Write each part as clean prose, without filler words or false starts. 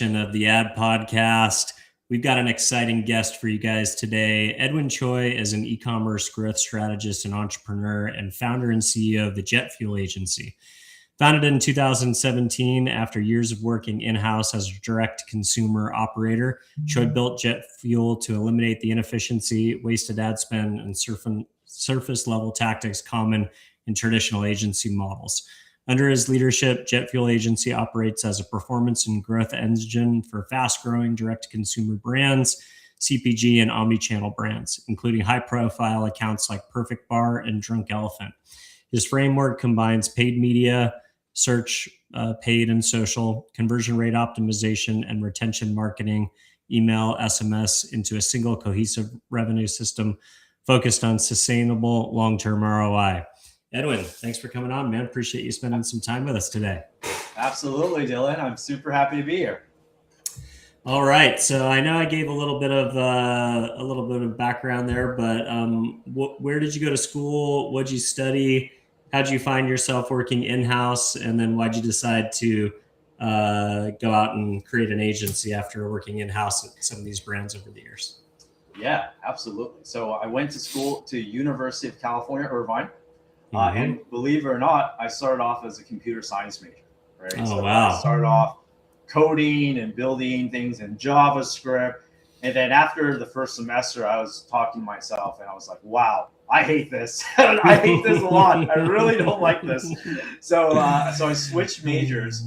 Of the Ad Podcast. We've got an exciting guest for you guys today. Edwin Choi is an e-commerce growth strategist and entrepreneur and founder and CEO of the jetfuel.agency. Founded in 2017 after years of working in-house as a direct-to-consumer operator, Choi built JetFuel to eliminate the inefficiency, wasted ad spend, and surface-level tactics common in traditional agency models. Under his leadership, JetFuel Agency operates as a performance and growth engine for fast-growing direct-to-consumer brands, CPG, and omnichannel brands, including high-profile accounts like Perfect Bar and Drunk Elephant. His framework combines paid media, search, paid and social, conversion rate optimization, and retention marketing, email, SMS into a single cohesive revenue system focused on sustainable long-term ROI. Edwin, thanks for coming on, man. Appreciate you spending some time with us today. Absolutely, Dylan. I'm super happy to be here. All right. So I know I gave a little bit of background there, but where did you go to school? What did you study? How did you find yourself working in-house? And then why'd you decide to go out and create an agency after working in-house at some of these brands over the years? Yeah, absolutely. So I went to school to University of California, Irvine. And believe it or not, I started off as a computer science major, right? Oh, wow. I started off coding and building things in JavaScript. And then after the first semester, I was talking to myself and I was like, wow, I hate this. I hate this a lot. I really don't like this. So I switched majors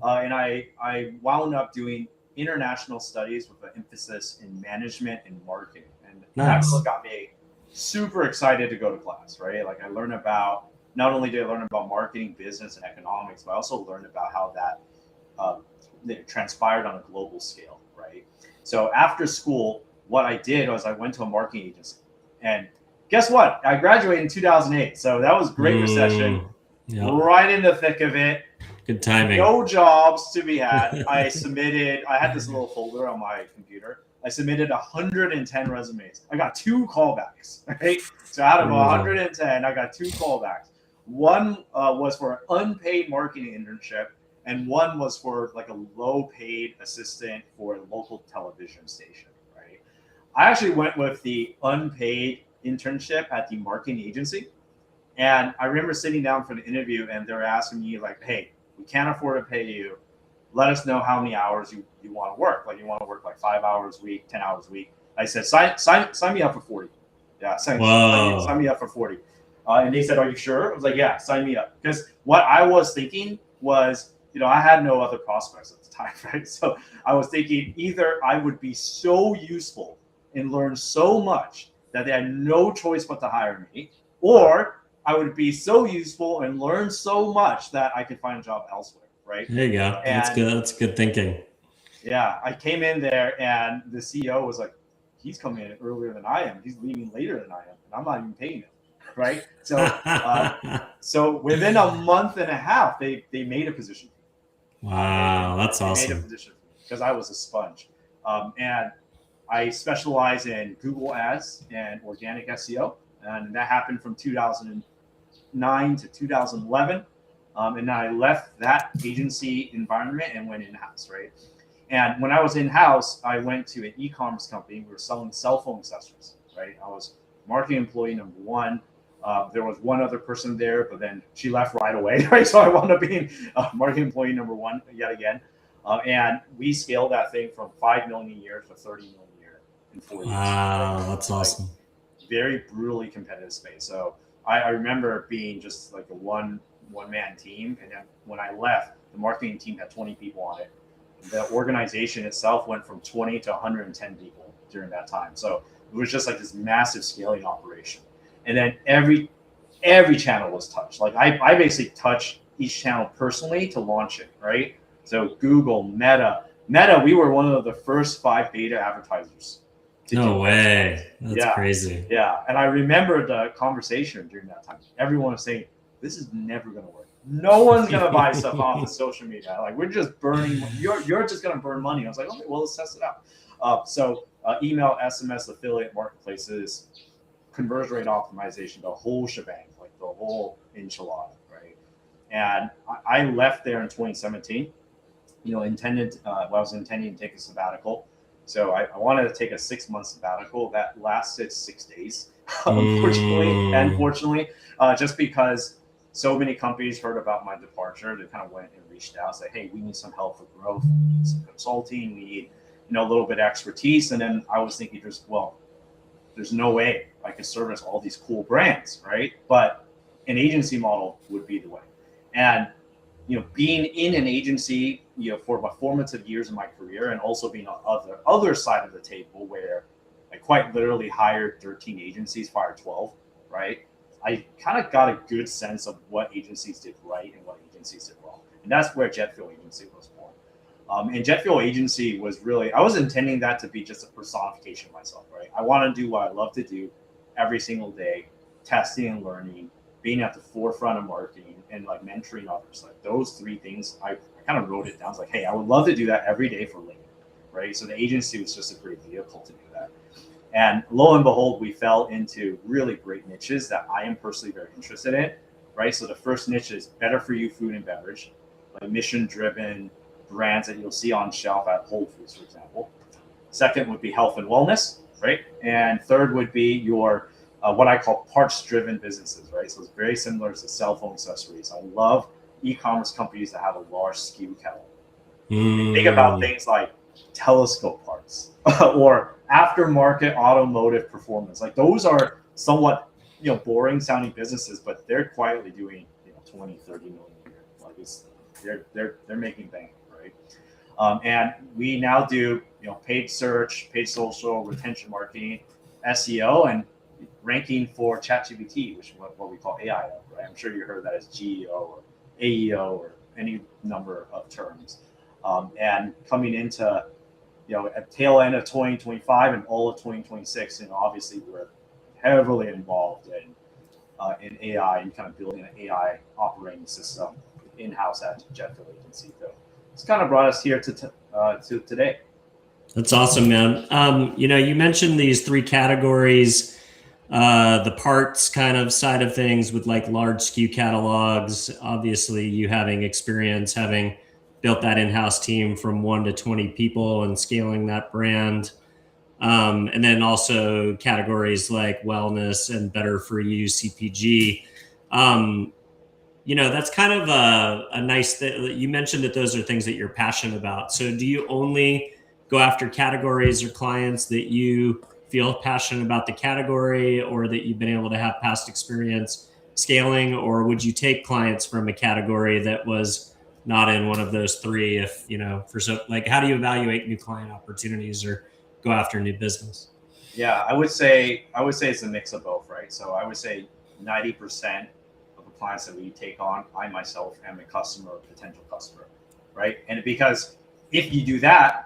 and I wound up doing international studies with an emphasis in management and marketing. And that's what got me super excited to go to class, right? Like I learned about, not only did I learn about marketing, business, and economics, but I also learned about how that transpired on a global scale, right? So after school, what I did was I went to a marketing agency. And guess what? I graduated in 2008. So that was great recession, right in the thick of it. Good timing. No jobs to be had. I had this little folder on my computer. I submitted 110 resumes. I got 2 callbacks, right? So out of 110, I got 2 callbacks. One was for an unpaid marketing internship, and one was for like a low-paid assistant for a local television station, right? I actually went with the unpaid internship at the marketing agency. And I remember sitting down for the interview, and they were asking me like, hey, we can't afford to pay you. Let us know how many hours you want to work. Like you want to work like 5 hours a week, 10 hours a week. I said, sign me up for 40. Yeah, sign me up for 40. And they said, are you sure? I was like, yeah, sign me up. Because what I was thinking was, I had no other prospects at the time, right? So I was thinking either I would be so useful and learn so much that they had no choice but to hire me, or I would be so useful and learn so much that I could find a job elsewhere. Right. There you go. That's good. That's good thinking. Yeah. I came in there and the CEO was like, he's coming in earlier than I am. He's leaving later than I am. And I'm not even paying him. Right. So so within a month and a half, they made a position. Wow. That's awesome. They made a position because I was a sponge. And I specialize in Google ads and organic SEO. And that happened from 2009 to 2011. And I left that agency environment and went in-house, right? And when I was in-house, I went to an e-commerce company. We were selling cell phone accessories, right? I was marketing employee number 1. There was one other person there, but then she left right away, right? So I wound up being marketing employee number 1 yet again. And we scaled that thing from 5 million a year to 30 million a year in 4 years. Wow, that's awesome. Like, very brutally competitive space. So I remember being just like a one-man team. And then when I left, the marketing team had 20 people on it. The organization itself went from 20 to 110 people during that time. So it was just like this massive scaling operation. And then every channel was touched. Like I basically touched each channel personally to launch it, right? So Google, Meta, we were one of the first 5 beta advertisers. No way. That's crazy. Yeah. And I remember the conversation during that time. Everyone was saying, this is never going to work. No one's going to buy stuff off of social media. Like, we're just burning, you're just going to burn money. I was like, okay, well, let's test it out. So email, SMS, affiliate marketplaces, conversion rate optimization, the whole shebang, like the whole enchilada, right? And I left there in 2017. I was intending to take a sabbatical. So I wanted to take a 6 month sabbatical that lasted 6 days, unfortunately, and fortunately, just because so many companies heard about my departure. They kind of went and reached out, say, "Hey, we need some help for growth, we need some consulting, we need a little bit of expertise." And then I was thinking, there's no way I could service all these cool brands, right? But an agency model would be the way. And being in an agency, for my formative years of my career, and also being on other side of the table where I quite literally hired 13 agencies, fired 12, right? I kind of got a good sense of what agencies did right and what agencies did wrong. And that's where Jetfuel Agency was born. And Jetfuel Agency was really, I was intending that to be just a personification of myself, right? I want to do what I love to do every single day, testing and learning, being at the forefront of marketing, and like mentoring others. Like those three things, I kind of wrote it down. I was like, hey, I would love to do that every day for Lane, right? So the agency was just a great vehicle to do that. And lo and behold, we fell into really great niches that I am personally very interested in, right? So the first niche is better for you food and beverage, like mission-driven brands that you'll see on shelf at Whole Foods, for example. Second would be health and wellness, right? And third would be your what I call parts-driven businesses, right? So it's very similar to cell phone accessories. I love e-commerce companies that have a large SKU catalog. Think about things like telescope parts or aftermarket automotive performance. Like those are somewhat boring sounding businesses, but they're quietly doing 20, 30 million a year. Like they're making bank, right? And we now do paid search, paid social, retention marketing, SEO, and ranking for ChatGPT, which is what we call AIO, right? I'm sure you heard that as GEO or AEO or any number of terms. And coming into at tail end of 2025 and all of 2026, obviously we're heavily involved in AI and kind of building an AI operating system in-house at Jetfuel Agency. So it's kind of brought us here to today. That's awesome, man. You mentioned these three categories. The parts kind of side of things with like large SKU catalogs, obviously you having experience, having built that in-house team from 1 to 20 people and scaling that brand. And then also categories like wellness and better for you, CPG. That's kind of a nice thing. You mentioned that those are things that you're passionate about. So do you only go after categories or clients that you feel passionate about the category or that you've been able to have past experience scaling, or would you take clients from a category that was not in one of those three? If how do you evaluate new client opportunities or go after new business? Yeah, I would say it's a mix of both, right? So I would say 90% of the clients that we take on, I myself am a customer or potential customer, right? And because if you do that,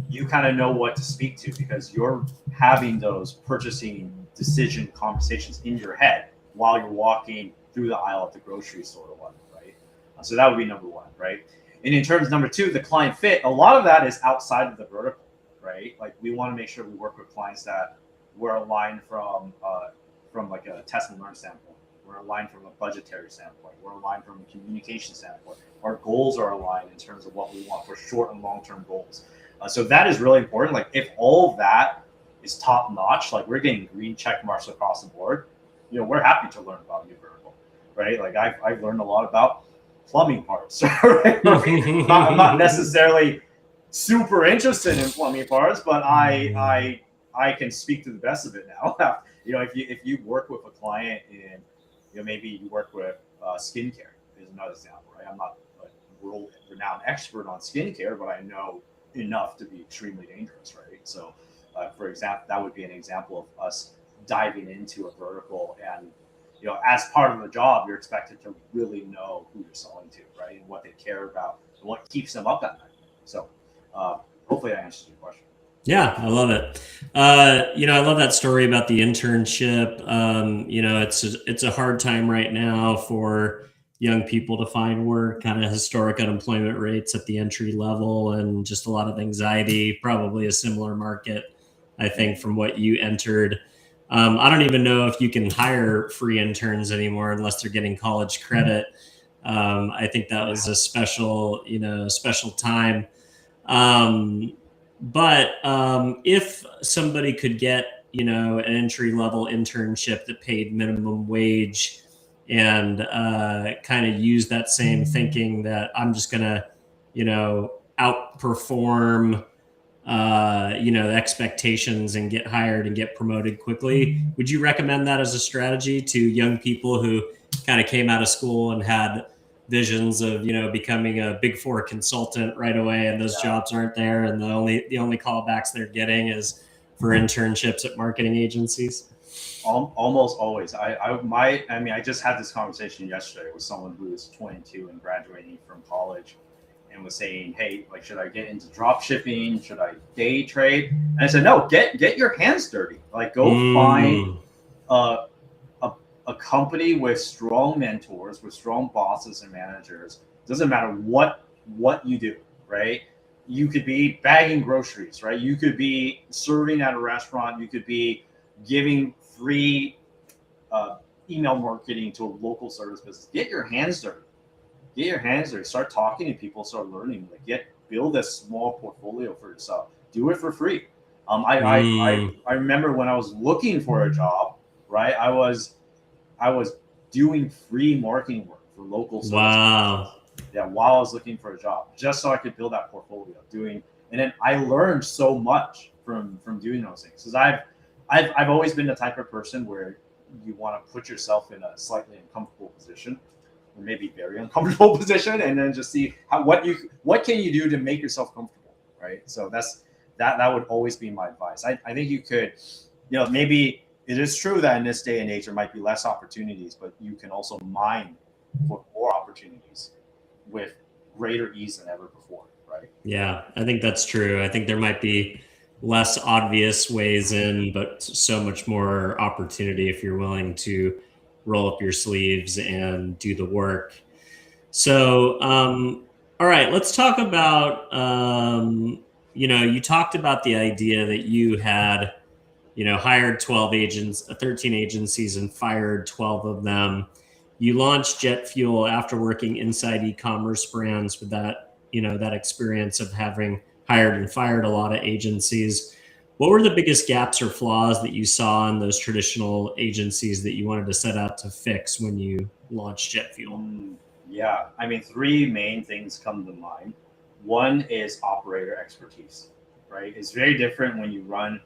you kind of know what to speak to because you're having those purchasing decision conversations in your head while you're walking through the aisle at the grocery store or whatnot, right? So that would be number one, right? And in terms of number two, the client fit, a lot of that is outside of the vertical, right? Like we want to make sure we work with clients that we're aligned from like a test and learn standpoint. We're aligned from a budgetary standpoint. We're aligned from a communication standpoint. Our goals are aligned in terms of what we want for short and long-term goals. So that is really important. Like if all of that is top notch, like we're getting green check marks across the board, we're happy to learn about a new vertical, right? Like I've learned a lot about plumbing parts, right? I'm not necessarily super interested in plumbing parts, but I can speak to the best of it now. If you work with a client in, maybe you work with skincare is another example, right? I'm not a world-renowned expert on skincare, but I know enough to be extremely dangerous, right? So, for example, that would be an example of us diving into a vertical, and as part of the job, you're expected to really know who you're selling to, right, and what they care about, and what keeps them up at night. So, hopefully, I answered your question. Yeah, I love it. I love that story about the internship. It's a hard time right now for young people to find work, kind of historic unemployment rates at the entry level and just a lot of anxiety, probably a similar market, I think, from what you entered. I don't even know if you can hire free interns anymore unless they're getting college credit. I think that was a special time. But if somebody could get, an entry level internship that paid minimum wage and kind of use that same thinking that I'm just going to, outperform, the expectations and get hired and get promoted quickly. Would you recommend that as a strategy to young people who kind of came out of school and had visions of, becoming a Big Four consultant right away, and those jobs aren't there, and the only callbacks they're getting is for internships at marketing agencies? Almost always. I just had this conversation yesterday with someone who is 22 and graduating from college, and was saying, hey, like, should I get into drop shipping? Should I day trade? And I said, no, get your hands dirty. Like, go find a company with strong mentors, with strong bosses and managers. Doesn't matter what you do, right? You could be bagging groceries, right? You could be serving at a restaurant. You could be giving free email marketing to a local service business. Get your hands dirty. Get your hands dirty. Start talking to people. Start learning. Like, build a small portfolio for yourself. Do it for free. I remember when I was looking for a job, right? I was doing free marketing work for local service. Wow. Yeah, while I was looking for a job, just so I could build that portfolio. And then I learned so much from doing those things, because I've always been the type of person where you want to put yourself in a slightly uncomfortable position, or maybe very uncomfortable position, and then just see what can you do to make yourself comfortable, right? So that would always be my advice. I think you could, maybe it is true that in this day and age there might be less opportunities, but you can also mine for more opportunities with greater ease than ever before, right? Yeah, I think that's true. I think there might be less obvious ways in, but so much more opportunity if you're willing to roll up your sleeves and do the work. So, all right, let's talk about, you talked about the idea that you had, hired 13 agencies and fired 12 of them. You launched JetFuel after working inside e-commerce brands with that experience of having hired and fired a lot of agencies. What were the biggest gaps or flaws that you saw in those traditional agencies that you wanted to set out to fix when you launched JetFuel? Yeah, I mean, three main things come to mind. One is operator expertise, right? It's very different when you run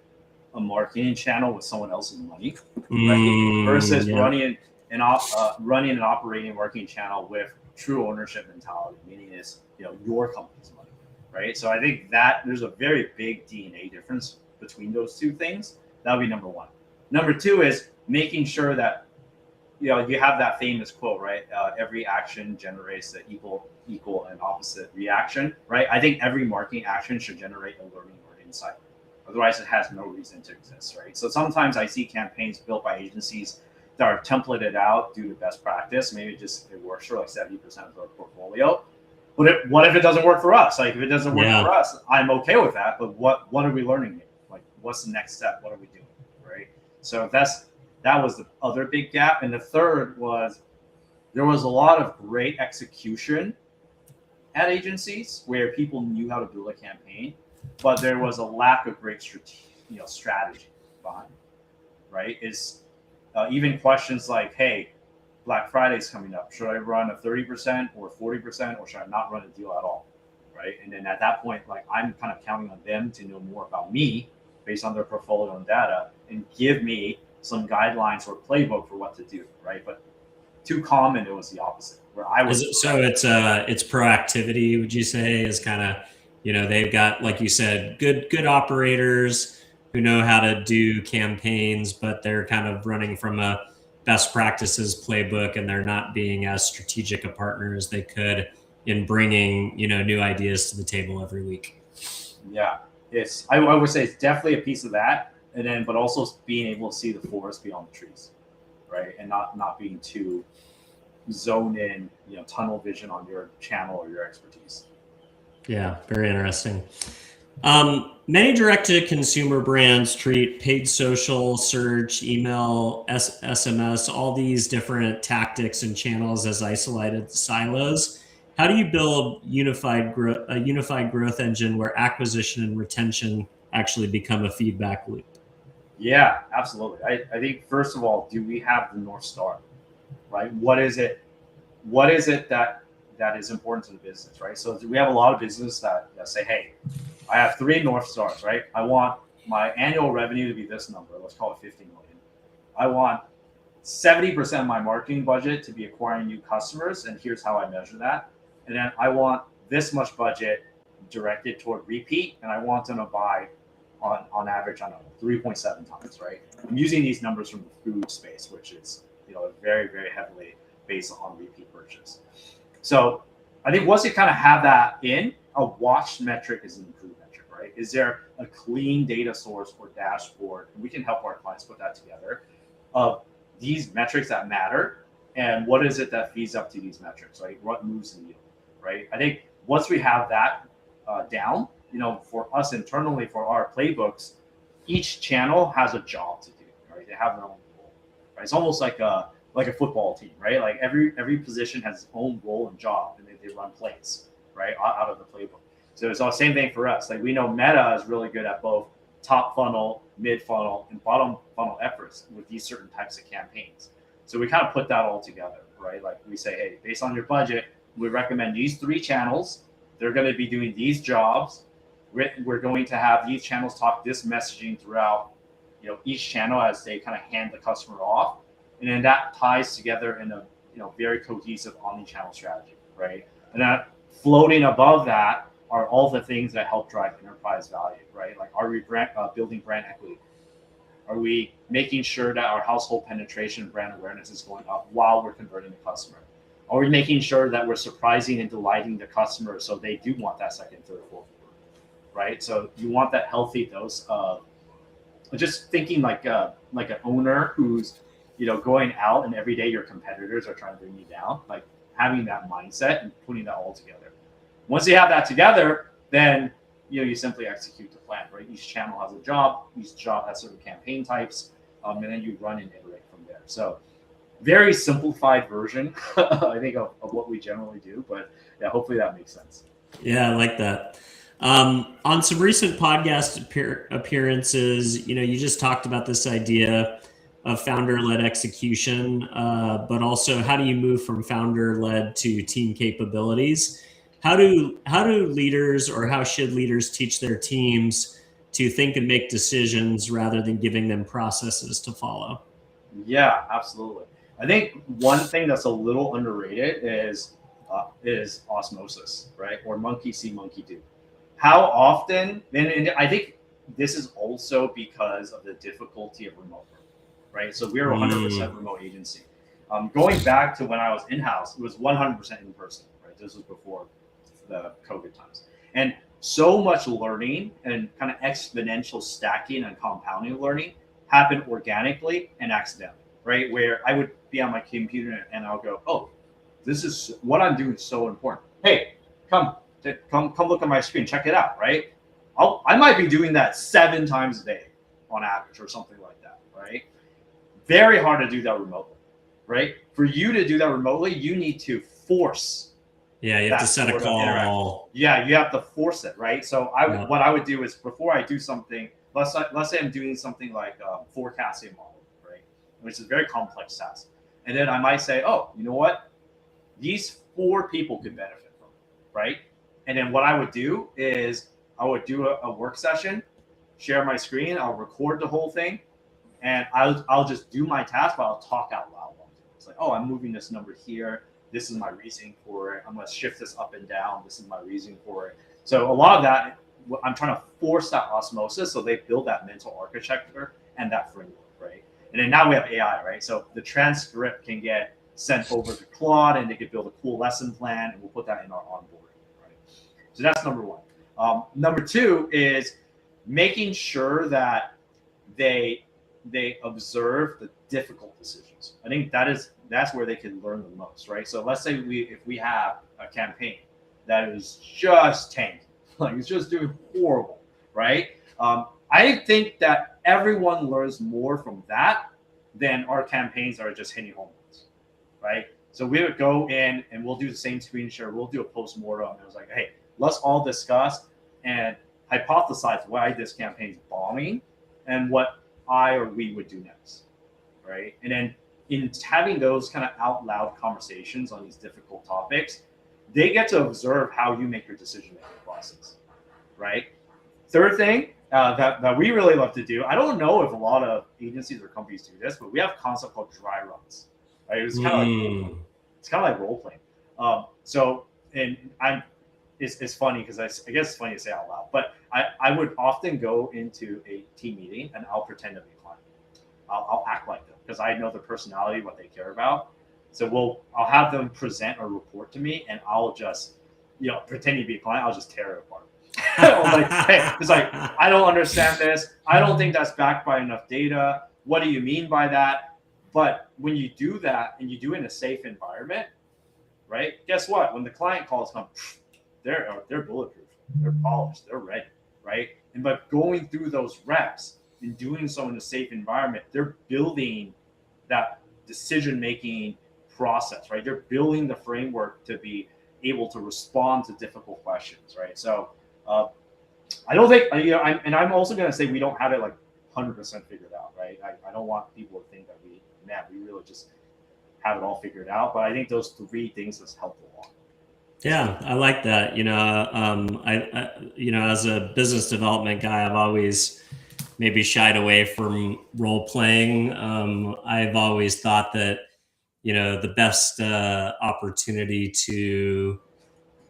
a marketing channel with someone else's money, right? Versus running an operating marketing channel with true ownership mentality, meaning it's your company's money, right? So I think that there's a very big DNA difference between those two things. That would be number one. Number two is making sure that you have that famous quote, right? Every action generates an equal and opposite reaction, right? I think every marketing action should generate a learning or insight. Otherwise, it has no reason to exist, right? So sometimes I see campaigns built by agencies that are templated out due to best practice. Maybe it works for like 70% of our portfolio. But what if it doesn't work for us? Like, if it doesn't work for us, I'm okay with that. But what are we learning here? Like, what's the next step? What are we doing, right? So that was the other big gap. And the third was there was a lot of great execution at agencies where people knew how to build a campaign, but there was a lack of great strategy behind it, right? Even questions like, hey, Black Friday's coming up. Should I run a 30% or 40%, or should I not run a deal at all, right? And then at that point, like, I'm kind of counting on them to know more about me based on their portfolio and data, and give me some guidelines or playbook for what to do, right? But too common, it was the opposite. Where I was it's proactivity, would you say, is kind of, they've got, like you said, good operators who know how to do campaigns, but they're kind of running from a best practices playbook, and they're not being as strategic a partner as they could in bringing, new ideas to the table every week. Yeah, I would say it's definitely a piece of that. And then, but also being able to see the forest beyond the trees, right? And not being too zoned in, tunnel vision on your channel or your expertise. Yeah, very interesting. Many direct-to-consumer brands treat paid social, search, email, SMS, all these different tactics and channels as isolated silos. How do you build a unified growth engine where acquisition and retention actually become a feedback loop? Yeah, absolutely. I think first of all, do we have the North Star, right? What is it that is important to the business, right? So we have a lot of business that say, hey, I have three North Stars, right? I want my annual revenue to be this number. Let's call it 50 million. I want 70% of my marketing budget to be acquiring new customers, and here's how I measure that. And then I want this much budget directed toward repeat, and I want them to buy on average, I don't know, 3.7 times, right? I'm using these numbers from the food space, which is very, very heavily based on repeat purchase. So I think once you kind of have that in, a watch metric is an improved metric, right? Is there a clean data source or dashboard? And we can help our clients put that together of these metrics that matter, and what is it that feeds up to these metrics, right? What moves the needle, right? I think once we have that down, for us internally, for our playbooks, each channel has a job to do, right? They have their own role, right? It's almost like a football team, right? Like every position has its own role and job, and they run plays, right, out of the playbook. So it's all the same thing for us. Like we know Meta is really good at both top funnel, mid funnel, and bottom funnel efforts with these certain types of campaigns. So we kind of put that all together, right? Like we say, hey, based on your budget, we recommend these three channels. They're going to be doing these jobs. We're going to have these channels talk this messaging throughout, each channel as they kind of hand the customer off, and then that ties together in a very cohesive omni-channel strategy, right? And that floating above that are all the things that help drive enterprise value, right? Like, are we building brand equity? Are we making sure that our household penetration, brand awareness is going up while we're converting the customer? Are we making sure that we're surprising and delighting the customer so they do want that second, third, fourth order, right? So you want that healthy dose of just thinking like an owner who's going out, and every day your competitors are trying to bring you down, like having that mindset and putting that all together. Once you have that together, then you simply execute the plan, right? Each channel has a job, each job has certain campaign types, and then you run and iterate from there. So very simplified version, I think, of what we generally do, but yeah, hopefully that makes sense. Yeah, I like that. On some recent podcast appearances, you just talked about this idea of founder-led execution, but also how do you move from founder-led to team capabilities? How do leaders, or how should leaders teach their teams to think and make decisions rather than giving them processes to follow? Yeah, absolutely. I think one thing that's a little underrated is osmosis, right? Or monkey see, monkey do. How often, and I think this is also because of the difficulty of remote work, right? So we're 100% remote agency. Going back to when I was in-house, it was 100% in person, right? This was before the COVID times. And so much learning and kind of exponential stacking and compounding learning happened organically and accidentally, right? Where I would be on my computer and I'll go, oh, this is what I'm doing is so important. Hey, come look at my screen, check it out, right? I might be doing that 7 times a day on average or something like that, right? Very hard to do that remotely, right? For you to do that remotely, you need to force. Yeah, you have to set a call. Yeah, you have to force it, right? So what I would do is, before I do something, let's say I'm doing something like forecasting model, right? Which is a very complex task. And then I might say, oh, you know what? These 4 people could benefit from it, right? And then what I would do is I would do a work session, share my screen, I'll record the whole thing, and I'll just do my task, but I'll talk out loud. It's like, oh, I'm moving this number here. This is my reasoning for it. I'm going to shift this up and down. This is my reasoning for it. So a lot of that, I'm trying to force that osmosis, so they build that mental architecture and that framework, right? And then now we have AI, right? So the transcript can get sent over to Claude, and they can build a cool lesson plan, and we'll put that in our onboarding, right? So that's number 1. Number 2 is making sure that they observe the difficult decisions. I think that's where they can learn the most, right? So let's say if we have a campaign that is just tanking, like it's just doing horrible, right? I think that everyone learns more from that than our campaigns that are just hitting home runs, right? So we would go in and we'll do the same screen share. We'll do a post-mortem. And it was like, hey, let's all discuss and hypothesize why this campaign is bombing and what I or we would do next, right? And then in having those kind of out loud conversations on these difficult topics, they get to observe how you make your decision-making process, right? Third thing that we really love to do, I don't know if a lot of agencies or companies do this, but we have a concept called dry runs, right? It's kind of like role playing. It's funny because I guess it's funny to say out loud, but I would often go into a team meeting and I'll pretend to be a client. I'll act like them because I know their personality, what they care about. So I'll have them present or report to me, and I'll just pretend to be a client. I'll just tear it apart. Like, hey, it's like, I don't understand this. I don't think that's backed by enough data. What do you mean by that? But when you do that and you do it in a safe environment, right? Guess what? When the client calls come, they're bulletproof, they're polished, they're ready, right? And by going through those reps and doing so in a safe environment, they're building that decision-making process, right? They're building the framework to be able to respond to difficult questions, right? So I don't think, I'm also going to say we don't have it like 100% figured out, right? I don't want people to think that we really just have it all figured out, but I think those three things has helped a lot. Yeah, I like that. I as a business development guy, I've always maybe shied away from role playing. I've always thought that, the best opportunity to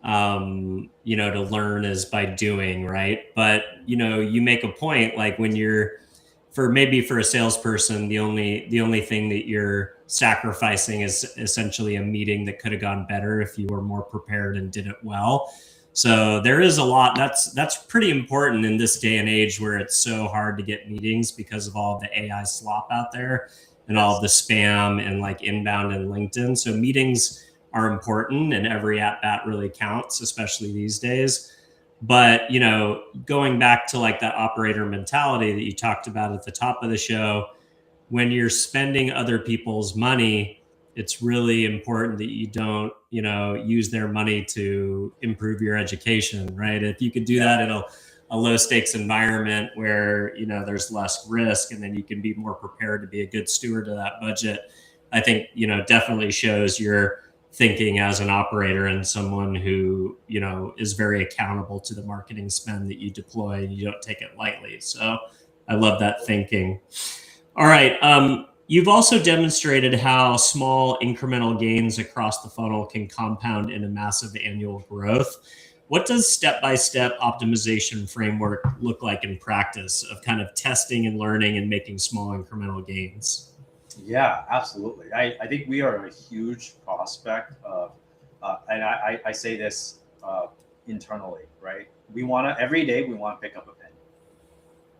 to learn is by doing, right? But, you make a point, like when for a salesperson, the only thing that you're sacrificing is essentially a meeting that could have gone better if you were more prepared and did it well. So there is a lot that's pretty important in this day and age where it's so hard to get meetings because of all the AI slop out there and all of the spam and like inbound and LinkedIn. So meetings are important and every at bat really counts, especially these days. But, going back to like that operator mentality that you talked about at the top of the show, when you're spending other people's money, it's really important that you don't, use their money to improve your education, right? If you could do that in a low stakes environment where, there's less risk and then you can be more prepared to be a good steward of that budget, I think, definitely shows your thinking as an operator and someone who, is very accountable to the marketing spend that you deploy and you don't take it lightly. So I love that thinking. All right. You've also demonstrated how small incremental gains across the funnel can compound into massive annual growth. What does step-by-step optimization framework look like in practice of kind of testing and learning and making small incremental gains? Yeah, absolutely. I think we are a huge prospect of, and I say this internally, right? Every day we want to pick up a penny.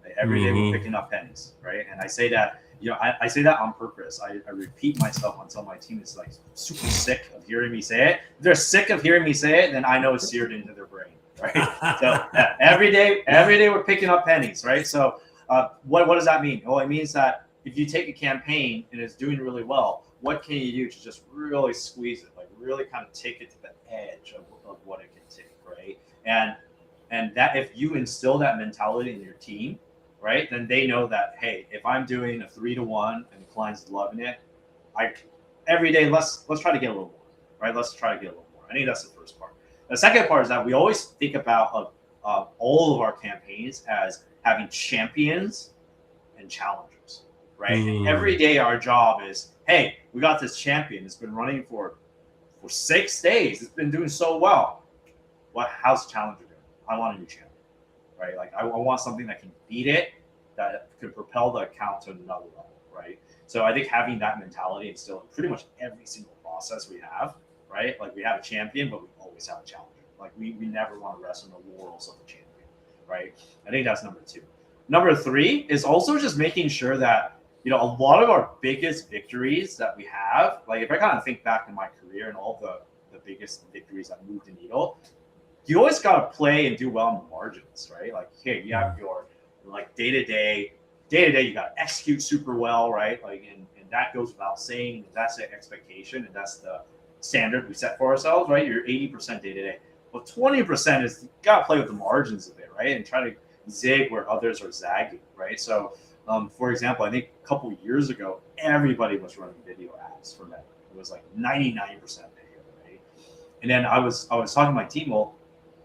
Right? Every day we're picking up pennies, right? And I say that, I say that on purpose. I repeat myself until my team is like super sick of hearing me say it. If they're sick of hearing me say it, then I know it's seared into their brain, right? So every day we're picking up pennies, right? So what does that mean? Well, it means that if you take a campaign and it's doing really well, what can you do to just really squeeze it, like really kind of take it to the edge of what it can take, right? And that if you instill that mentality in your team, right, then they know that, hey, if I'm doing a 3-to-1 and the client's loving it, every day let's try to get a little more, right? Let's try to get a little more. I think that's the first part. The second part is that we always think about all of our campaigns as having champions and challengers. Right. And every day our job is, hey, we got this champion. It's been running for 6 days. It's been doing so well. How's the challenger doing? I want a new champion. Right. Like I want something that can beat it, that could propel the account to another level. Right. So I think having that mentality instilled in pretty much every single process we have, right? Like we have a champion, but we always have a challenger. Like we never want to rest on the laurels of the champion. Right. I think that's number 2. Number 3 is also just making sure that, a lot of our biggest victories that we have, like if I kind of think back in my career and all the biggest victories that moved the needle, you always got to play and do well in the margins, right? Like, hey, you have your Like day to day, you got to execute super well, right? Like, and that goes without saying. That's the expectation, and that's the standard we set for ourselves, right? You're 80% day to day. Well, 20% is you got to play with the margins of it, right? And try to zig where others are zagging, right? So, for example, I think a couple years ago, everybody was running video ads for Meta. It was like 99% video, right? And then I was talking to my team, well,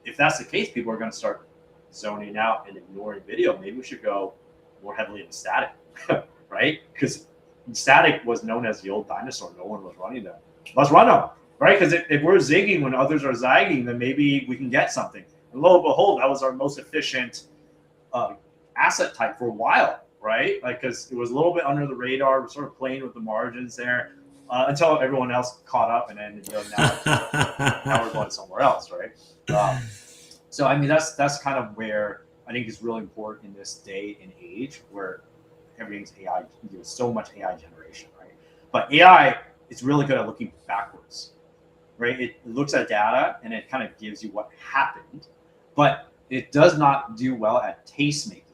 if that's the case, people are going to start zoning out and ignoring video. Maybe we should go more heavily into static, right? Because static was known as the old dinosaur. No one was running them. Let's run them, right? Because if we're zigging when others are zagging, then maybe we can get something. And lo and behold, that was our most efficient asset type for a while, right? Like, because it was a little bit under the radar. We're sort of playing with the margins there until everyone else caught up, and then now we're going somewhere else, right? So I mean, that's kind of where I think is really important in this day and age where everything's AI, so much AI generation, right? But AI is really good at looking backwards, right? It looks at data and it kind of gives you what happened, but it does not do well at taste making,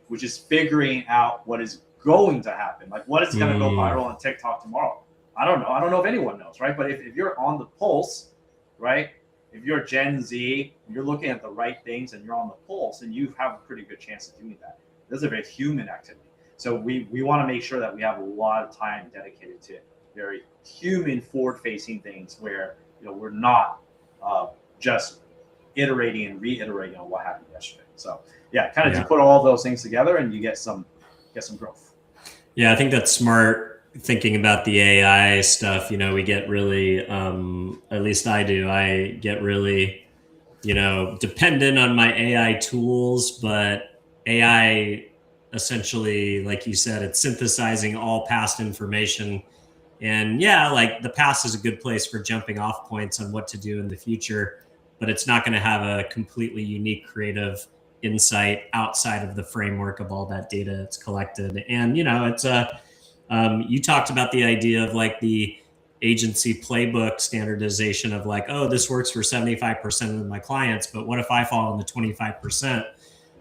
which is figuring out what is going to happen. Like, what is going to go viral on TikTok tomorrow? I don't know. I don't know if anyone knows, right? But if you're on the pulse, right? If you're Gen Z, you're looking at the right things and you're on the pulse, and you have a pretty good chance of doing that. This is a very human activity. So we want to make sure that we have a lot of time dedicated to very human forward-facing things where we're not just iterating and reiterating on what happened yesterday. So yeah, kind of just put all those things together and you get some growth. Yeah, I think that's smart. Thinking about the AI stuff, we get really, at least I do, I get really, dependent on my AI tools, but AI essentially, like you said, it's synthesizing all past information. And yeah, like the past is a good place for jumping off points on what to do in the future, but it's not going to have a completely unique creative insight outside of the framework of all that data it's collected. And, it's you talked about the idea of like the agency playbook standardization of like, oh, this works for 75% of my clients, but what if I fall in the 25%?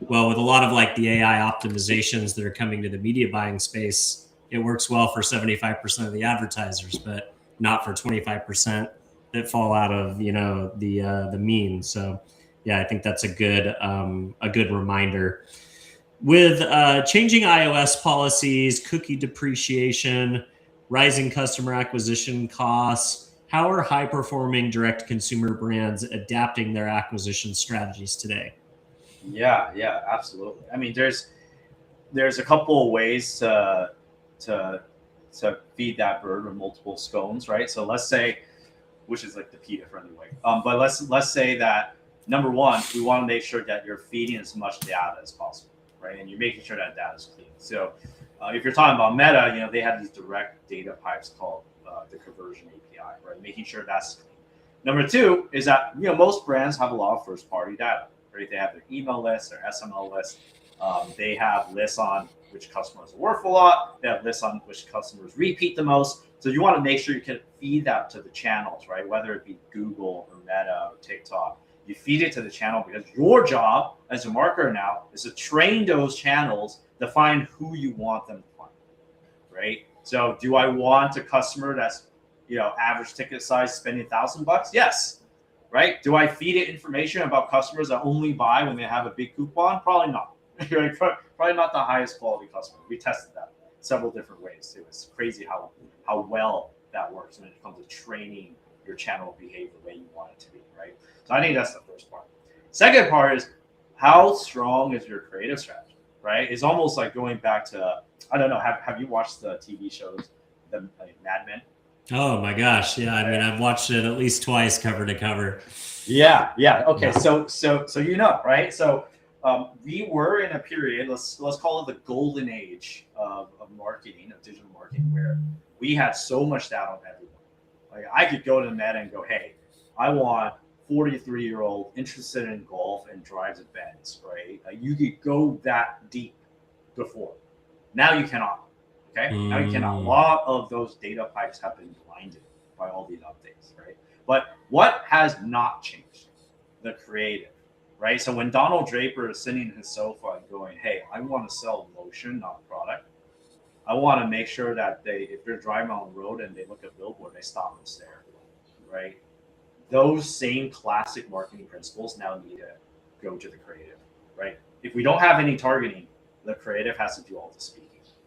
Well, with a lot of like the AI optimizations that are coming to the media buying space, it works well for 75% of the advertisers, but not for 25% that fall out of the mean. So yeah, I think that's a good reminder. With changing iOS policies, cookie depreciation, rising customer acquisition costs, how are high-performing direct-to-consumer brands adapting their acquisition strategies today? Yeah, absolutely. I mean, there's a couple of ways to feed that bird with multiple scones, right? So let's say, which is like the PETA-friendly way. But let's say that number one, we want to make sure that you're feeding as much data as possible, right? And you're making sure that data is clean. So if you're talking about Meta, they have these direct data pipes called the conversion API, right? Making sure that's clean. Number two is that most brands have a lot of first-party data, right? They have their email list, their SML list. They have lists on which customers are worth a lot. They have lists on which customers repeat the most. So you want to make sure you can feed that to the channels, right? Whether it be Google or Meta or TikTok, you feed it to the channel because your job as a marketer now is to train those channels to find who you want them to find, right? So do I want a customer that's average ticket size spending $1,000? Yes, right? Do I feed it information about customers that only buy when they have a big coupon? Probably not. Right? Probably not the highest quality customer. We tested that several different ways too. It's crazy how well that works when it comes to training your channel to behave the way you want it to be, right? So I think that's the first part. Second part is how strong is your creative strategy, right? It's almost like going back to, I don't know, have you watched the TV shows, the Mad Men? Oh my gosh, yeah. I mean, I've watched it at least twice, cover to cover. Yeah. Okay, so right? So we were in a period, let's call it the golden age of marketing, of digital marketing, where we had so much data on everyone. Like I could go to Meta and go, hey, I want 43-year-old interested in golf and drives a Benz, right? You could go that deep before. Now you cannot. Okay, now you cannot. A lot of those data pipes have been blinded by all these updates, right? But what has not changed? The creative, right? So when Donald Draper is sitting in his sofa and going, hey, I want to sell emotion, not product. I want to make sure that if they're driving on the road and they look at billboard, they stop and stare, right? Those same classic marketing principles now need to go to the creative, right? If we don't have any targeting, the creative has to do all the speaking.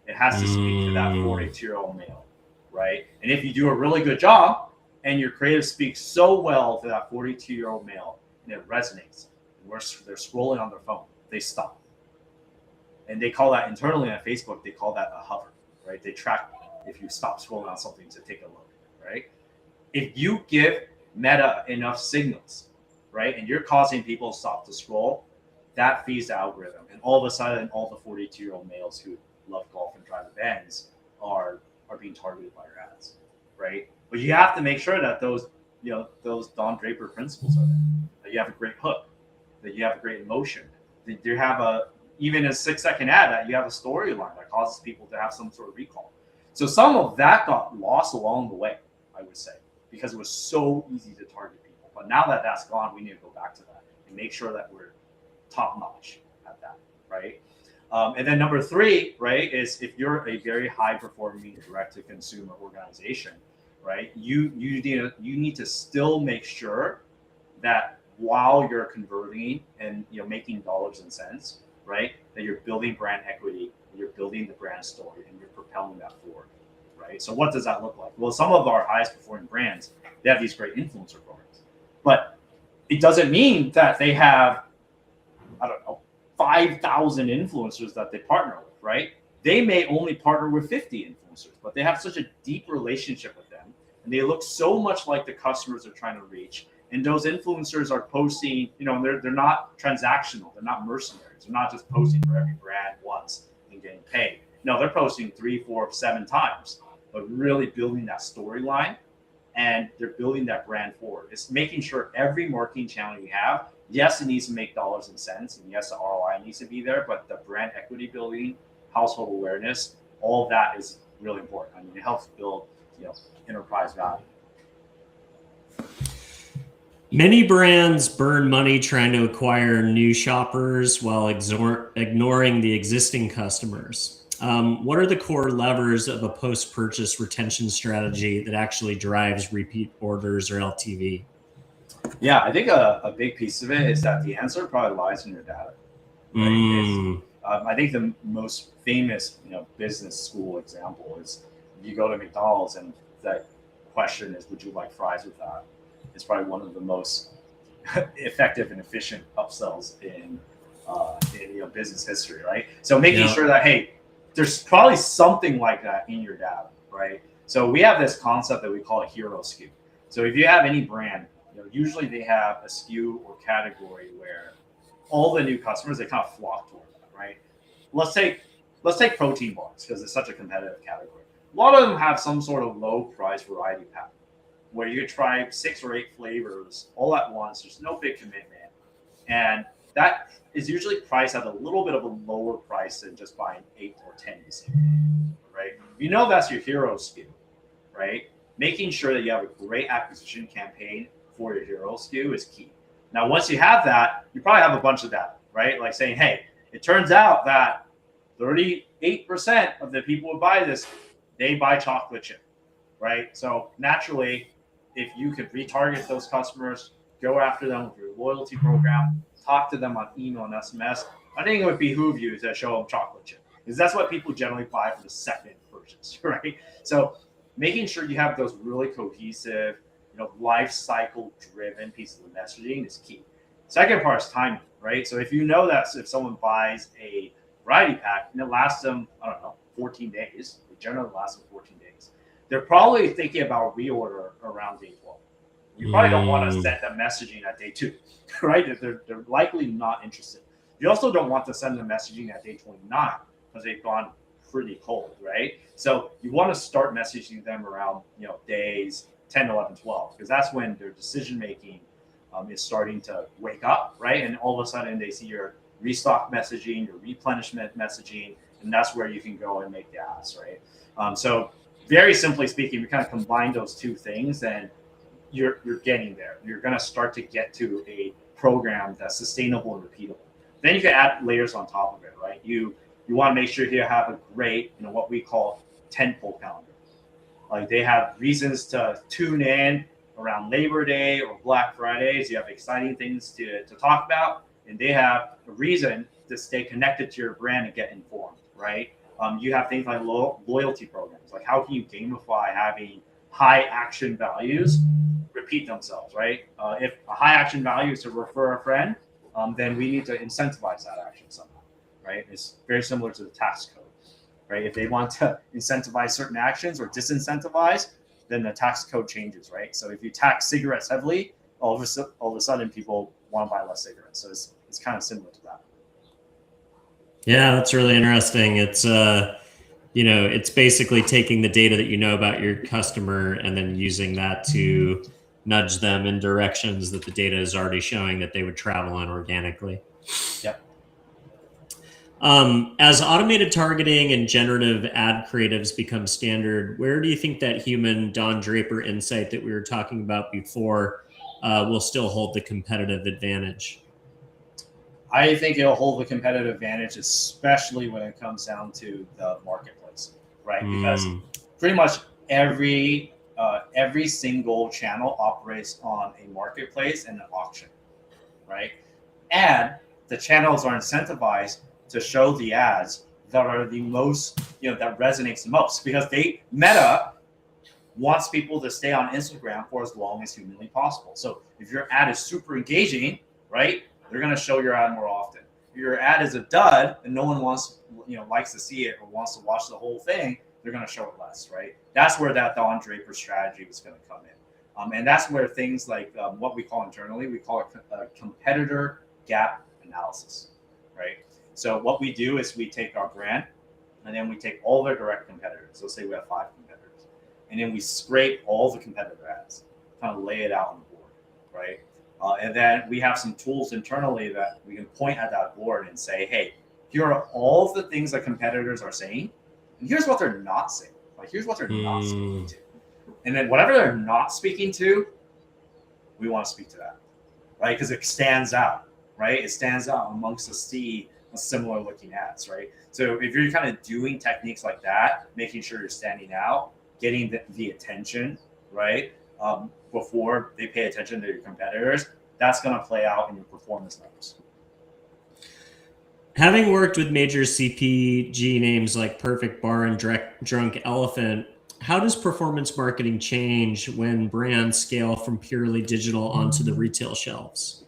It has to speak to that 42-year-old male, right? And if you do a really good job and your creative speaks so well to that 42-year-old male and it resonates, and they're scrolling on their phone, they stop. And they call that internally on Facebook, they call that a hover, right? They track if you stop scrolling on something to take a look, right? If you give Meta enough signals, right, and you're causing people to stop to scroll, that feeds the algorithm. And all of a sudden, all the 42-year-old males who love golf and drive the Benz are being targeted by your ads, right? But you have to make sure that those Don Draper principles are there. That you have a great hook, that you have a great emotion, that you have even a 6-second ad, that you have a storyline that causes people to have some sort of recall. So some of that got lost along the way, I would say, because it was so easy to target people. But now that that's gone, we need to go back to that and make sure that we're top notch at that, right? And then number 3, right, is if you're a very high performing direct to consumer organization, right, you need to still make sure that while you're converting and making dollars and cents, right, that you're building brand equity, you're building the brand story, and you're propelling that forward, right? So what does that look like? Well, some of our highest performing brands, they have these great influencer programs, but it doesn't mean that they have, 5,000 influencers that they partner with, right? They may only partner with 50 influencers, but they have such a deep relationship with them, and they look so much like the customers they're trying to reach. And those influencers are posting, they're not transactional, they're not mercenaries, they're not just posting for every brand once and getting paid. No, they're posting 3, 4, 7 times, but really building that storyline, and they're building that brand forward. It's making sure every marketing channel you have, yes, it needs to make dollars and cents, and yes, the ROI needs to be there, but the brand equity building, household awareness, all of that is really important. I mean, it helps build, enterprise value. Many brands burn money trying to acquire new shoppers while ignoring the existing customers. What are the core levers of a post-purchase retention strategy that actually drives repeat orders or LTV? Yeah, I think a big piece of it is that the answer probably lies in your data. Right? I think the most famous, business school example is you go to McDonald's and the question is, would you like fries with that? It's probably one of the most effective and efficient upsells in business history, right? So making sure that, hey, there's probably something like that in your data, right? So we have this concept that we call a hero SKU. So if you have any brand, usually they have a SKU or category where all the new customers, they kind of flock toward that, right? Let's take protein bars because it's such a competitive category. A lot of them have some sort of low price variety pack where you try 6 or 8 flavors all at once. There's no big commitment, and that is usually priced at a little bit of a lower price than just buying 8 or 10 easy, right? That's your hero SKU, right? Making sure that you have a great acquisition campaign for your hero SKU is key. Now, once you have that, you probably have a bunch of that, right? Like saying, hey, it turns out that 38% of the people who buy this, they buy chocolate chip, right? So naturally, if you could retarget those customers, go after them with your loyalty program, talk to them on email and SMS, I think it would behoove you to show them chocolate chip, because that's what people generally buy for the second purchase, right? So making sure you have those really cohesive, life cycle driven pieces of messaging is key. Second part is timing, right? So if that if someone buys a variety pack and it lasts them, 14 days, it generally lasts them 14 days. They're probably thinking about reorder around day 12. You probably don't want to send them messaging at day 2, right? They're likely not interested. You also don't want to send them messaging at day 29 because they've gone pretty cold, right? So you want to start messaging them around, days 10, 11, 12, because that's when their decision making is starting to wake up, right? And all of a sudden they see your restock messaging, your replenishment messaging, and that's where you can go and make the ask, right? So very simply speaking, we kind of combine those two things, and you're getting there. You're going to start to get to a program that's sustainable and repeatable. Then you can add layers on top of it, right? You want to make sure you have a great, what we call tentpole calendar. Like they have reasons to tune in around Labor Day or Black Fridays. You have exciting things to talk about, and they have a reason to stay connected to your brand and get informed, right? You have things like loyalty programs. Like how can you gamify having high action values repeat themselves, right? If a high action value is to refer a friend, then we need to incentivize that action somehow, right? It's very similar to the tax code, right? If they want to incentivize certain actions or disincentivize, then the tax code changes, right? So if you tax cigarettes heavily, all of a sudden people want to buy less cigarettes. So it's kind of similar to that. Yeah, that's really interesting. It's it's basically taking the data that you know about your customer and then using that to nudge them in directions that the data is already showing that they would travel in organically. Yep. As automated targeting and generative ad creatives become standard, where do you think that human Don Draper insight that we were talking about before will still hold the competitive advantage? I think it'll hold the competitive advantage, especially when it comes down to the marketplace, right? Because pretty much every single channel operates on a marketplace and an auction, right? And the channels are incentivized to show the ads that are the most, that resonates the most, because Meta wants people to stay on Instagram for as long as humanly possible. So if your ad is super engaging, right, they're going to show your ad more often. If your ad is a dud and no one likes to see it or wants to watch the whole thing, they're going to show it less, right? That's where that Don Draper strategy was going to come in. And that's where things like what we call internally, we call it a competitor gap analysis, right? So what we do is we take our brand and then we take all their direct competitors. Let's say we have 5 competitors. And then we scrape all the competitor ads, kind of lay it out on the board, right? And then we have some tools internally that we can point at that board and say, hey, here are all of the things that competitors are saying, and here's what they're not saying. Like, here's what they're not speaking to. And then whatever they're not speaking to, we want to speak to that, right? Because it stands out, right? It stands out amongst the sea of similar looking ads, right? So if you're kind of doing techniques like that, making sure you're standing out, getting the attention, right? Before they pay attention to your competitors, that's going to play out in your performance numbers. Having worked with major CPG names like Perfect Bar and Drunk Elephant, how does performance marketing change when brands scale from purely digital onto the retail shelves?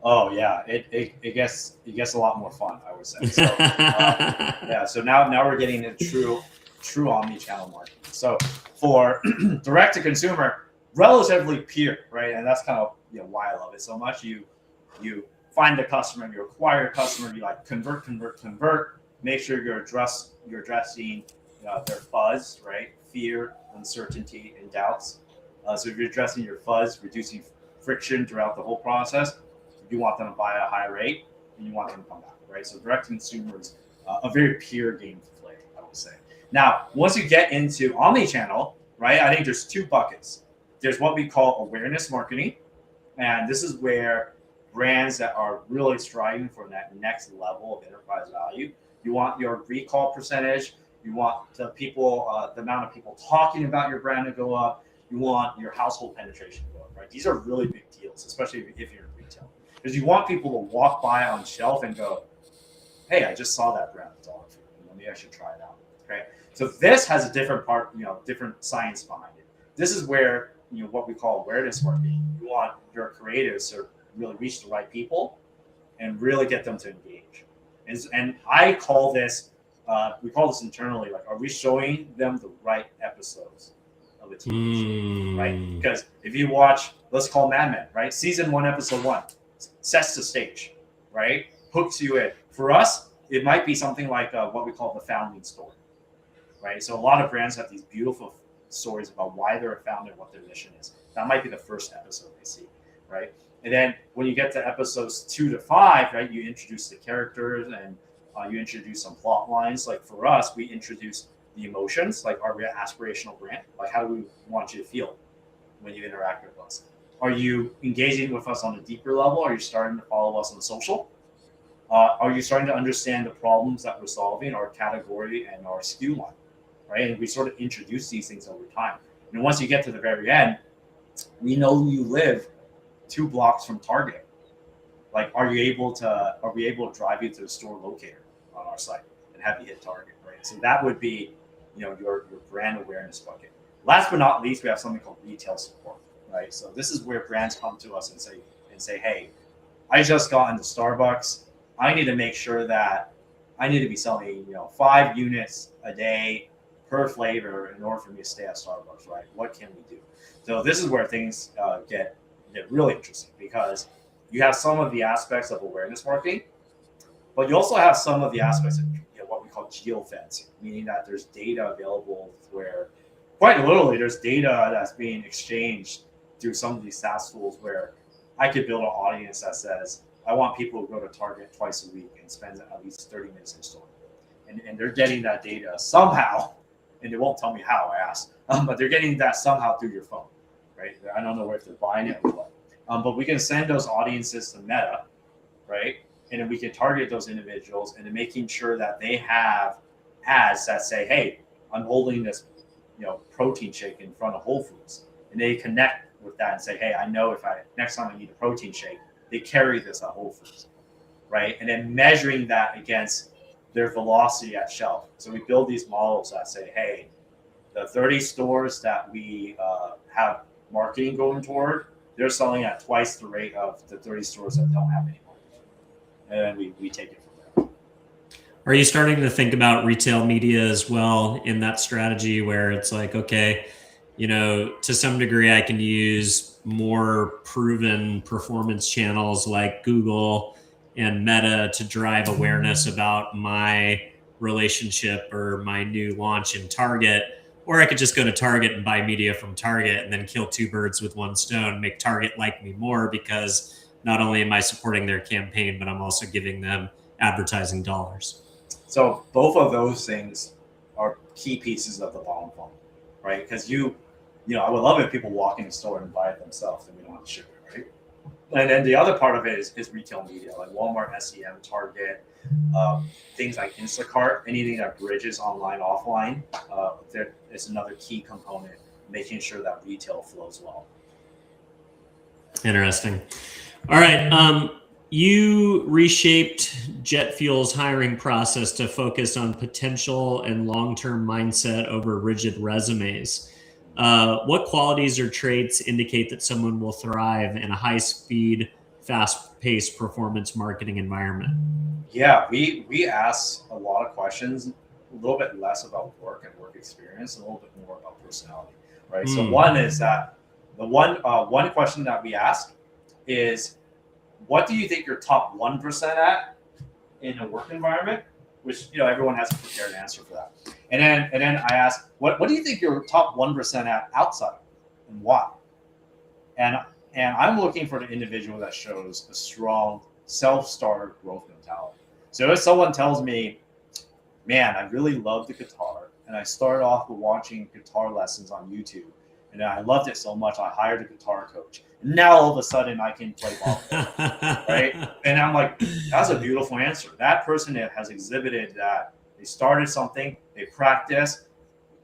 Oh yeah, it gets a lot more fun, I would say. So yeah, so now we're getting into true omni-channel marketing. So for direct to consumer, relatively pure, right? And that's kind of why I love it so much. You find the customer, you acquire a customer, you like convert, make sure you're addressing their fuzz, right? Fear, uncertainty, and doubts. So if you're addressing your fuzz, reducing friction throughout the whole process, you want them to buy at a high rate and you want them to come back, right? So direct to consumer is a very pure game to play, I would say. Now, once you get into omni-channel, right, I think there's 2 buckets. There's what we call awareness marketing, and this is where brands that are really striving for that next level of enterprise value, you want your recall percentage, you want the amount of people talking about your brand to go up, you want your household penetration to go up, right? These are really big deals, especially if you're in retail, because you want people to walk by on shelf and go, hey, I just saw that brand at Dollar Tree, maybe I should try it out, okay? So this has a different part, different science behind it. This is where what we call awareness marketing. You want your creatives to really reach the right people and really get them to engage. And I call this, we call this internally, like, are we showing them the right episodes of a TV show, right? Because if you watch, let's call Mad Men, right? Season 1, episode 1, sets the stage, right? Hooks you in. For us, it might be something like what we call the founding story, right? So a lot of brands have these beautiful stories about why they're a founder and what their mission is. That might be the first episode they see, right? And then when you get to episodes 2 to 5, right, you introduce the characters and you introduce some plot lines. Like for us, we introduce the emotions, like are we an aspirational brand? Like how do we want you to feel when you interact with us? Are you engaging with us on a deeper level? Are you starting to follow us on social? Are you starting to understand the problems that we're solving, our category and our SKU line, right? And we sort of introduce these things over time. And once you get to the very end, we know you live 2 blocks from Target. Like, are we able to drive you to the store locator on our site and have you hit Target, right? So that would be, your brand awareness bucket. Last but not least, we have something called retail support, right? So this is where brands come to us and say, hey, I just got into Starbucks. I need to make sure that I need to be selling, 5 units a day per flavor in order for me to stay at Starbucks, right? What can we do? So this is where things get really interesting, because you have some of the aspects of awareness marketing, but you also have some of the aspects of what we call geofencing, meaning that there's data available where, quite literally, there's data that's being exchanged through some of these SaaS tools where I could build an audience that says, I want people to go to Target twice a week and spend at least 30 minutes in store. And they're getting that data somehow, and they won't tell me how, I asked, but they're getting that somehow through your phone, right? I don't know if they're buying it or what. But we can send those audiences to Meta, right? And then we can target those individuals, and then making sure that they have ads that say, hey, I'm holding this, protein shake in front of Whole Foods. And they connect with that and say, hey, I know if next time I need a protein shake, they carry this at Whole Foods, right? And then measuring that against their velocity at shelf. So we build these models that say, hey, the 30 stores that we have marketing going toward, they're selling at twice the rate of the 30 stores that don't have any marketing. And then we take it from there. Are you starting to think about retail media as well in that strategy, where it's like, okay, to some degree, I can use more proven performance channels like Google and Meta to drive awareness about my relationship or my new launch in Target. Or I could just go to Target and buy media from Target and then kill 2 birds with 1 stone, make Target like me more, because not only am I supporting their campaign, but I'm also giving them advertising dollars. So both of those things are key pieces of the bottom funnel, right? Because I would love it if people walk in the store and buy it themselves and we don't have to ship it, right? And then the other part of it is retail media, like Walmart, SEM, Target, things like Instacart, anything that bridges online, offline. There is another key component, making sure that retail flows well. Interesting. All right. You reshaped JetFuel's hiring process to focus on potential and long-term mindset over rigid resumes. What qualities or traits indicate that someone will thrive in a high-speed, fast-paced performance marketing environment? Yeah, we ask a lot of questions, a little bit less about work and work experience, and a little bit more about personality, right? So one is that the one question that we ask is, what do you think you're top 1% at in a work environment? Which everyone has a prepared answer for that. And then I ask, what do you think you're top 1% at outside, and why? And I'm looking for the individual that shows a strong self-starter growth mentality. So if someone tells me, man, I really love the guitar, and I started off with watching guitar lessons on YouTube, and I loved it so much I hired a guitar coach. And now all of a sudden I can play ball, right? And I'm like, that's a beautiful answer. That person has exhibited that they started something, they practiced,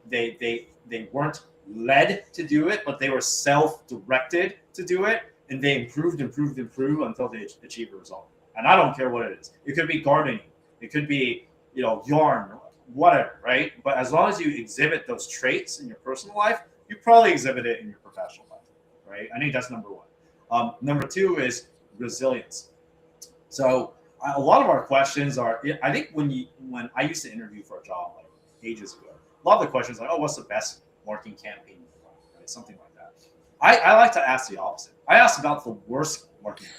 they weren't led to do it, but they were self-directed to do it, and they improved until they achieved a result. And I don't care what it is. It could be gardening, it could be yarn, whatever, right? But as long as you exhibit those traits in your personal life, you probably exhibit it in your professional life, right? I think that's number one. Number two is resilience. So a lot of our questions are, I think when I used to interview for a job like ages ago, a lot of the questions are like, oh, what's the best marketing campaign, right? Something like that. I like to ask the opposite. I ask about the worst marketing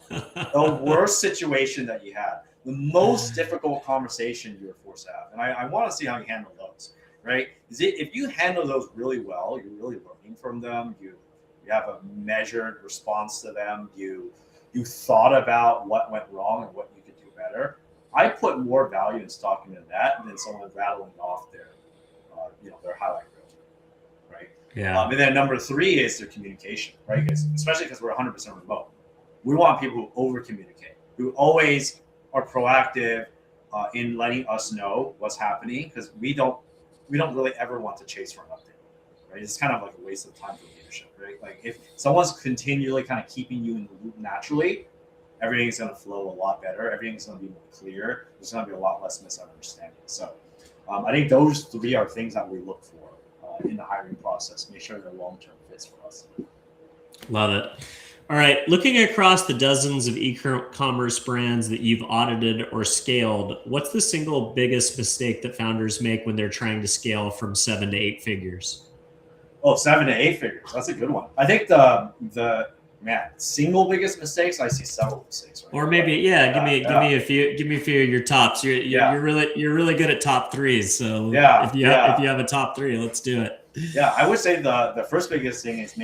campaign, the worst situation that you had, the most difficult conversation you were forced to have. And I want to see how you handle those, right? If you handle those really well, you're really learning from them. You have a measured response to them. You thought about what went wrong and what you could do better. I put more value in talking to that than someone rattling off their highlight reel, right? Yeah. And then number three is their communication, right? Especially because we're 100% remote. We want people who over communicate, who always are proactive in letting us know what's happening, because we don't really ever want to chase for an update, right? It's kind of like a waste of time for leadership, right? Like if someone's continually kind of keeping you in the loop naturally, everything's going to flow a lot better. Everything's going to be more clear. There's going to be a lot less misunderstanding. So I think those three are things that we look for in the hiring process. Make sure they're long-term fits for us. Love it. All right. Looking across the dozens of e-commerce brands that you've audited or scaled, what's the single biggest mistake that founders make when they're trying to scale from 7 to 8 figures? Oh, 7 to 8 figures. That's a good one. I think the single biggest mistakes, I see several mistakes. Right? Or maybe, give me a few of your tops. You're really good at top threes. So if you have a top three, let's do it. Yeah, I would say the first biggest thing is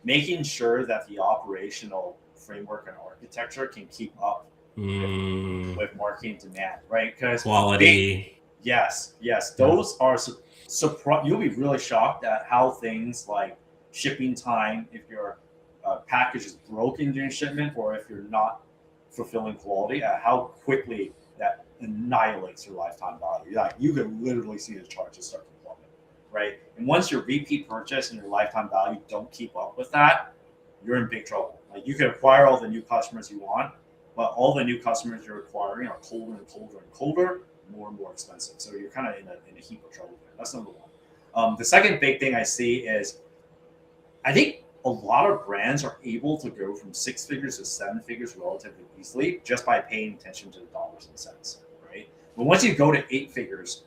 making sure that the operational framework and architecture can keep up with marketing demand, right? Because quality. Yes, those are you'll be really shocked at how things like shipping time, if your package is broken during shipment, or if you're not fulfilling quality, at how quickly that annihilates your lifetime value. Like you can literally see the charges start to plummet, right? And once your repeat purchase and your lifetime value don't keep up with that, you're in big trouble. Like you can acquire all the new customers you want, but all the new customers you're acquiring are colder and colder and colder, more and more expensive. So you're kind of in a heap of trouble there. That's number one. The second big thing I see is, I think a lot of brands are able to go from 6 figures to 7 figures relatively easily just by paying attention to the dollars and cents, right? But once you go to 8 figures,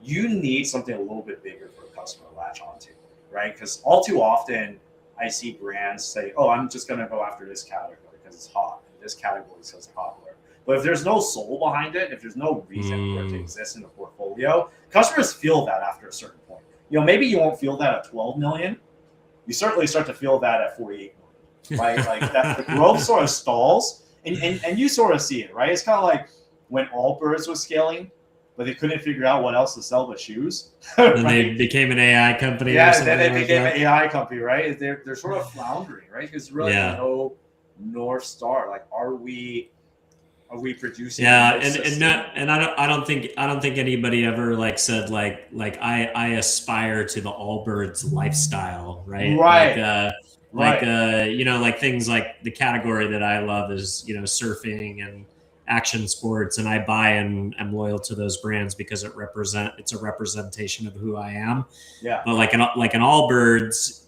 you need something a little bit bigger for a customer to latch onto, right? Because all too often I see brands say, oh, I'm just going to go after this category because it's hot. And this category is popular. But if there's no soul behind it, if there's no reason for it to exist in the portfolio, customers feel that after a certain point. Maybe you won't feel that at 12 million. You certainly start to feel that at 48 million, right? Like that, the growth sort of stalls, and you sort of see it, right? It's kind of like when Allbirds was scaling, but they couldn't figure out what else to sell but shoes. And right? They became an AI company. Yeah, and then they became an AI company, right? They're sort of floundering, right? Because really no North Star. Like, are we producing? Yeah, and I don't think anybody ever like said like I aspire to the Allbirds lifestyle, right? Right. Like things like the category that I love is surfing and action sports, and I buy and am loyal to those brands because it's a representation of who I am. Yeah. But like an Allbirds,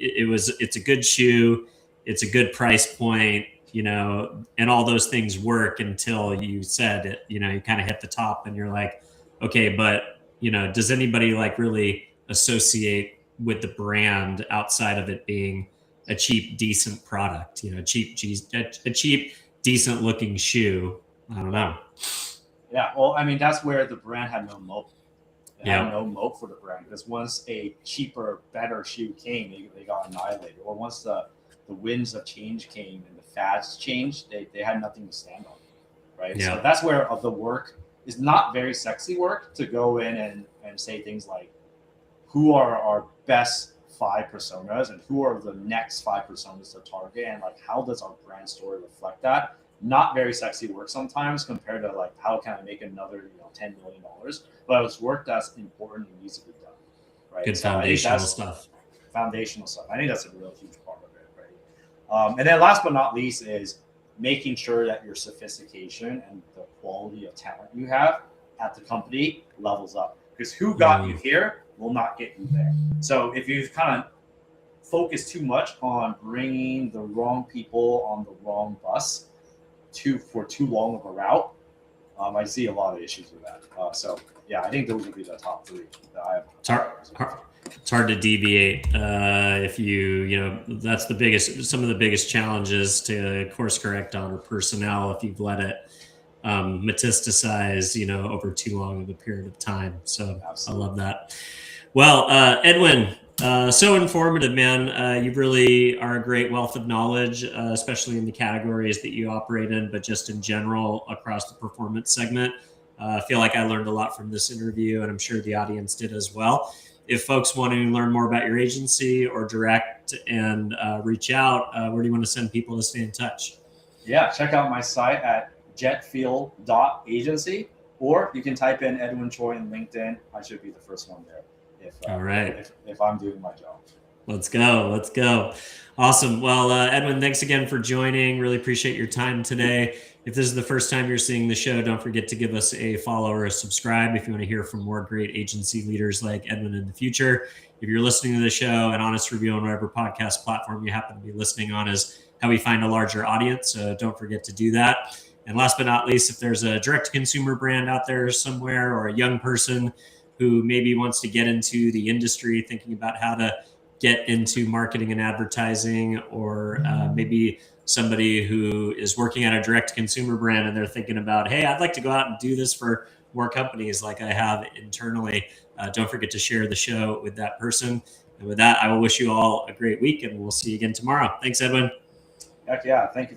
it's a good shoe, it's a good price point. And all those things work until you said it, you kind of hit the top and you're like, okay, but, does anybody like really associate with the brand outside of it being a cheap, decent product, a cheap, decent looking shoe? I don't know. Yeah. Well, I mean, that's where the brand had no moat. They had no moat for the brand, because once a cheaper, better shoe came, they got annihilated. Or once the winds of change came and the fads changed, they had nothing to stand on, right? Yeah. So that's where the work is not very sexy work, to go in and say things like, who are our best 5 personas and who are the next 5 personas to target, and like how does our brand story reflect that? Not very sexy work sometimes, compared to like how can I make another $10 million, but it's work that's important and needs to be done, right? Good foundational stuff. Foundational stuff. I think that's a real huge part of it, right? And then last but not least is making sure that your sophistication and the quality of talent you have at the company levels up, because who got you here will not get you there. So if you kind of focus too much on bringing the wrong people on the wrong bus for too long of a route, I see a lot of issues with that. I think those would be the top 3 that I have. It's hard to deviate if that's some of the biggest challenges to course correct on, or personnel, if you've let it metastasize over too long of a period of time. So absolutely. I love that. Well, Edwin, so informative, man. You really are a great wealth of knowledge, especially in the categories that you operate in, but just in general across the performance segment. I feel like I learned a lot from this interview, and I'm sure the audience did as well. If folks want to learn more about your agency or direct and reach out, where do you want to send people to stay in touch? Yeah, check out my site at jetfuel.agency, or you can type in Edwin Choi in LinkedIn. I should be the first one there All right. if I'm doing my job. Let's go. Let's go. Awesome. Well, Edwin, thanks again for joining. Really appreciate your time today. If this is the first time you're seeing the show, don't forget to give us a follow or a subscribe if you want to hear from more great agency leaders like Edwin in the future. If you're listening to the show, an honest review on whatever podcast platform you happen to be listening on is how we find a larger audience. So don't forget to do that. And last but not least, if there's a direct-to-consumer brand out there somewhere, or a young person who maybe wants to get into the industry, thinking about how to get into marketing and advertising, or maybe somebody who is working at a direct consumer brand and they're thinking about, hey, I'd like to go out and do this for more companies like I have internally, don't forget to share the show with that person. And with that, I will wish you all a great week, and we'll see you again tomorrow. Thanks, Edwin. Heck yeah. Thank you.